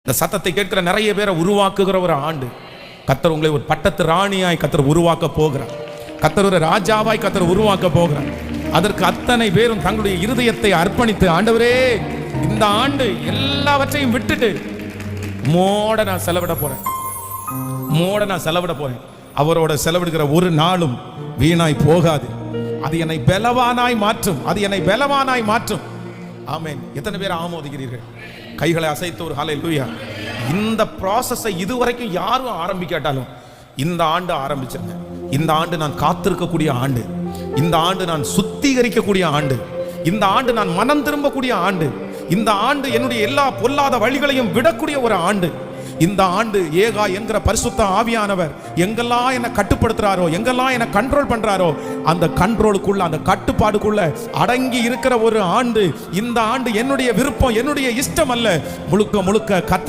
இந்த சத்தத்தை கேட்கிற நிறைய பேரை உருவாக்குகிற ஒரு ஆண்டு. கர்த்தர் உங்களை ஒரு பட்டத்து ராணியாய் கர்த்தர் உருவாக்க போகிறார். கர்த்தர் ஒரு ராஜாவாய் கர்த்தர் உருவாக்க போகிறார். அதற்கு அத்தனை பேரும் தங்களுடைய இருதயத்தை அர்ப்பணித்து, ஆண்டவரே இந்த ஆண்டு எல்லாவற்றையும் விட்டுட்டு மோட நான் செலவிட போறேன். அவரோட செலவிடுகிற ஒரு நாளும் வீணாய் போகாது. அது என்னை பலவானாய் மாற்றும். ஆமென். எத்தனை பேர் ஆமோதிக்கிறீர்கள்? கைகளை அசைத்து ஒரு ஹல்லேலூயா. இந்த ப்ராசஸை இதுவரைக்கும் யாரும் ஆரம்பிக்காட்டாலும் இந்த ஆண்டு ஆரம்பிச்சிருங்க. இந்த ஆண்டு நான் காத்திருக்கக்கூடிய ஆண்டு. இந்த ஆண்டு நான் சுத்திகரிக்கக்கூடிய ஆண்டு. இந்த ஆண்டு நான் மனம் திரும்பக்கூடிய ஆண்டு. இந்த ஆண்டு என்னுடைய எல்லா பொல்லாத வழிகளையும் விடக்கூடிய ஒரு ஆண்டு. இந்த ஆண்டு ஏகா என்கிற பரிசுத்த ஆவியானவர் எங்கெல்லாம் என்னை கட்டுப்படுத்துறாரோ, எங்கெல்லாம் என்னை கண்ட்ரோல் பண்றாரோ, அந்த கண்ட்ரோலுக்குள்ள, அந்த கட்டுப்பாடுக்குள்ள அடங்கி இருக்கிற ஒரு ஆண்டு. இந்த ஆண்டு என்னுடைய விருப்பம், என்னுடைய இஷ்டம் அல்ல, முழுக்க முழுக்க கர்த்தர்